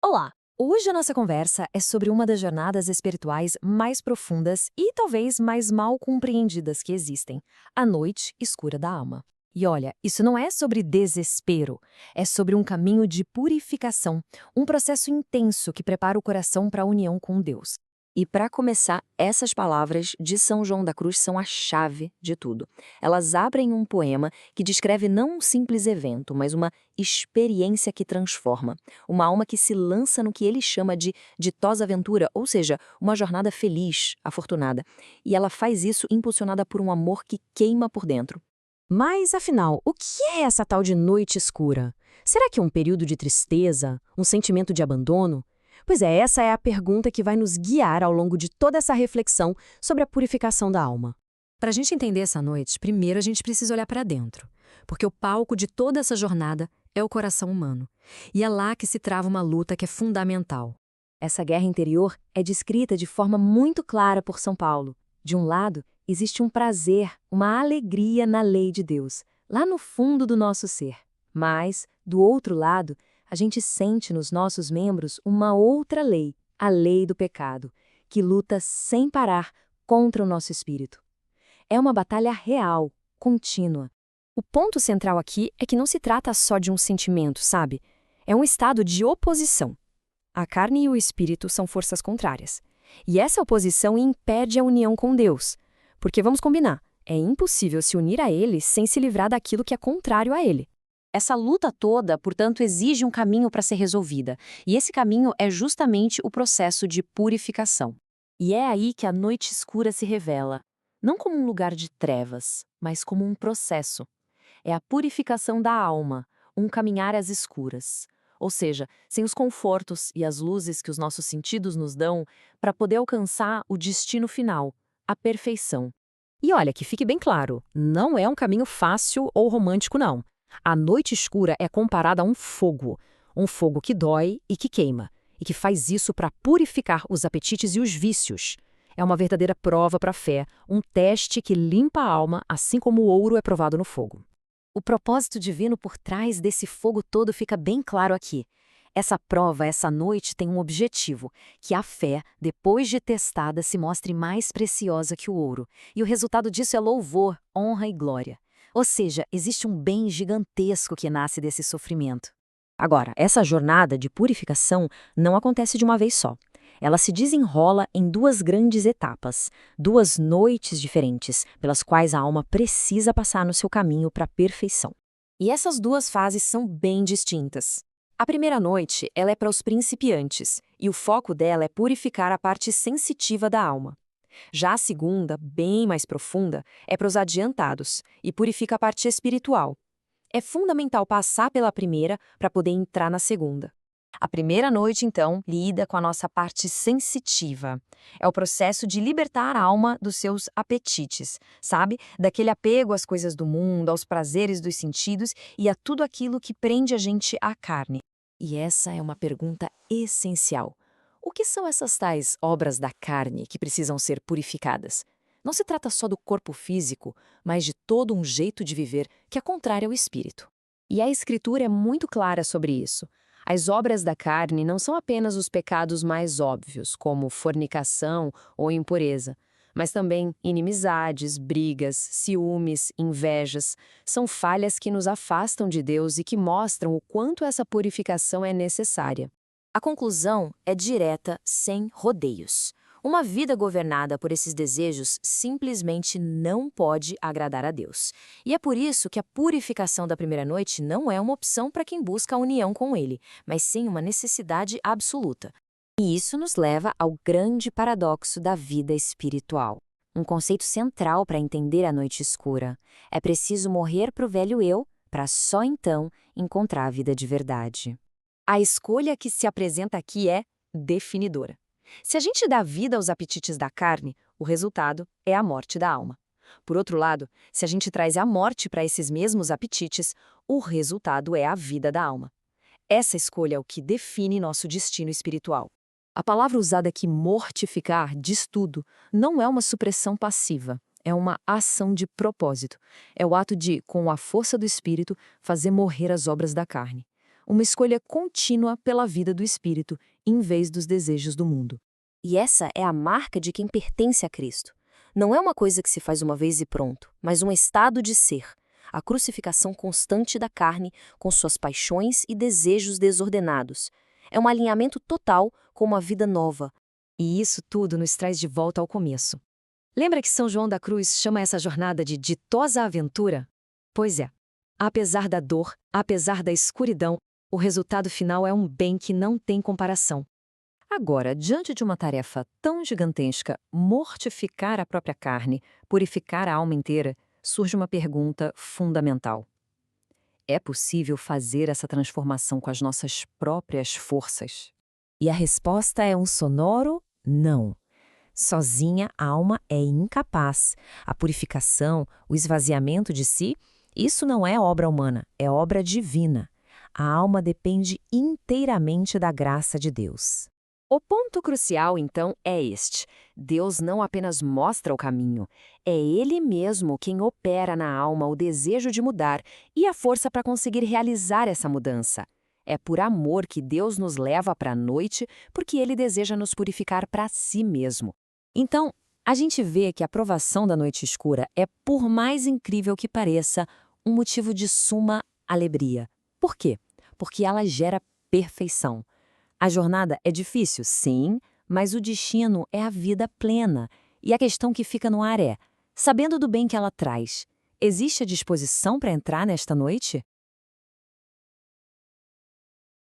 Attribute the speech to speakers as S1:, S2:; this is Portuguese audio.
S1: Olá! Hoje a nossa conversa é sobre uma das jornadas espirituais mais profundas e talvez mais mal compreendidas que existem, a noite escura da alma. E olha, isso não é sobre desespero, é sobre um caminho de purificação, um processo intenso que prepara o coração para a união com Deus.
S2: E para começar, essas palavras de São João da Cruz são a chave de tudo. Elas abrem um poema que descreve não um simples evento, mas uma experiência que transforma. Uma alma que se lança no que ele chama de ditosa aventura, ou seja, uma jornada feliz, afortunada. E ela faz isso impulsionada por um amor que queima por dentro.
S3: Mas, afinal, o que é essa tal de noite escura? Será que é um período de tristeza? Um sentimento de abandono? Pois é, essa é a pergunta que vai nos guiar ao longo de toda essa reflexão sobre a purificação da alma.
S1: Para a gente entender essa noite, primeiro a gente precisa olhar para dentro, porque o palco de toda essa jornada é o coração humano. E é lá que se trava uma luta que é fundamental.
S2: Essa guerra interior é descrita de forma muito clara por São Paulo. De um lado, existe um prazer, uma alegria na lei de Deus, lá no fundo do nosso ser. Mas, do outro lado, a gente sente nos nossos membros uma outra lei, a lei do pecado, que luta sem parar contra o nosso espírito. É uma batalha real, contínua.
S3: O ponto central aqui é que não se trata só de um sentimento, sabe? É um estado de oposição. A carne e o espírito são forças contrárias. E essa oposição impede a união com Deus. Porque vamos combinar, é impossível se unir a Ele sem se livrar daquilo que é contrário a Ele.
S2: Essa luta toda, portanto, exige um caminho para ser resolvida, e esse caminho é justamente o processo de purificação. E é aí que a noite escura se revela, não como um lugar de trevas, mas como um processo. É a purificação da alma, um caminhar às escuras. Ou seja, sem os confortos e as luzes que os nossos sentidos nos dão para poder alcançar o destino final, a perfeição.
S3: E olha, que fique bem claro, não é um caminho fácil ou romântico, não. A noite escura é comparada a um fogo que dói e que queima, e que faz isso para purificar os apetites e os vícios. É uma verdadeira prova para a fé, um teste que limpa a alma, assim como o ouro é provado no fogo.
S2: O propósito divino por trás desse fogo todo fica bem claro aqui. Essa prova, essa noite, tem um objetivo, que a fé, depois de testada, se mostre mais preciosa que o ouro. E o resultado disso é louvor, honra e glória. Ou seja, existe um bem gigantesco que nasce desse sofrimento.
S3: Agora, essa jornada de purificação não acontece de uma vez só. Ela se desenrola em duas grandes etapas, duas noites diferentes, pelas quais a alma precisa passar no seu caminho para a perfeição.
S2: E essas duas fases são bem distintas. A primeira noite, ela é para os principiantes, e o foco dela é purificar a parte sensitiva da alma. Já a segunda, bem mais profunda, é para os adiantados e purifica a parte espiritual. É fundamental passar pela primeira para poder entrar na segunda. A primeira noite, então, lida com a nossa parte sensitiva. É o processo de libertar a alma dos seus apetites, sabe? Daquele apego às coisas do mundo, aos prazeres dos sentidos e a tudo aquilo que prende a gente à carne. E essa é uma pergunta essencial. O que são essas tais obras da carne que precisam ser purificadas? Não se trata só do corpo físico, mas de todo um jeito de viver que é contrário ao espírito. E a Escritura é muito clara sobre isso. As obras da carne não são apenas os pecados mais óbvios, como fornicação ou impureza, mas também inimizades, brigas, ciúmes, invejas. São falhas que nos afastam de Deus e que mostram o quanto essa purificação é necessária. A conclusão é direta, sem rodeios. Uma vida governada por esses desejos simplesmente não pode agradar a Deus. E é por isso que a purificação da primeira noite não é uma opção para quem busca a união com Ele, mas sim uma necessidade absoluta. E isso nos leva ao grande paradoxo da vida espiritual. Um conceito central para entender a noite escura. É preciso morrer para o velho eu, para só então encontrar a vida de verdade. A escolha que se apresenta aqui é definidora. Se a gente dá vida aos apetites da carne, o resultado é a morte da alma. Por outro lado, se a gente traz a morte para esses mesmos apetites, o resultado é a vida da alma. Essa escolha é o que define nosso destino espiritual. A palavra usada aqui, mortificar, diz tudo. Não é uma supressão passiva, é uma ação de propósito. É o ato de, com a força do espírito, fazer morrer as obras da carne.
S1: uma escolha contínua pela vida do Espírito, em vez dos desejos do mundo.
S2: E essa é a marca de quem pertence a Cristo. Não é uma coisa que se faz uma vez e pronto, mas um estado de ser. A crucificação constante da carne com suas paixões e desejos desordenados. É um alinhamento total com uma vida nova.
S1: E isso tudo nos traz de volta ao começo. Lembra que São João da Cruz chama essa jornada de ditosa aventura? Pois é. Apesar da dor, apesar da escuridão, o resultado final é um bem que não tem comparação. Agora, diante de uma tarefa tão gigantesca, mortificar a própria carne, purificar a alma inteira, surge uma pergunta fundamental. É possível fazer essa transformação com as nossas próprias forças?
S3: E a resposta é um sonoro não. Sozinha, a alma é incapaz. A purificação, o esvaziamento de si, isso não é obra humana, é obra divina. A alma depende inteiramente da graça de Deus.
S2: O ponto crucial, então, é este. Deus não apenas mostra o caminho, é Ele mesmo quem opera na alma o desejo de mudar e a força para conseguir realizar essa mudança. É por amor que Deus nos leva para a noite, porque Ele deseja nos purificar para si mesmo.
S1: Então, a gente vê que a provação da noite escura é, por mais incrível que pareça, um motivo de suma alegria. Por quê? Porque ela gera perfeição. A jornada é difícil, sim, mas o destino é a vida plena. E a questão que fica no ar é, sabendo do bem que ela traz, existe a disposição para entrar nesta noite?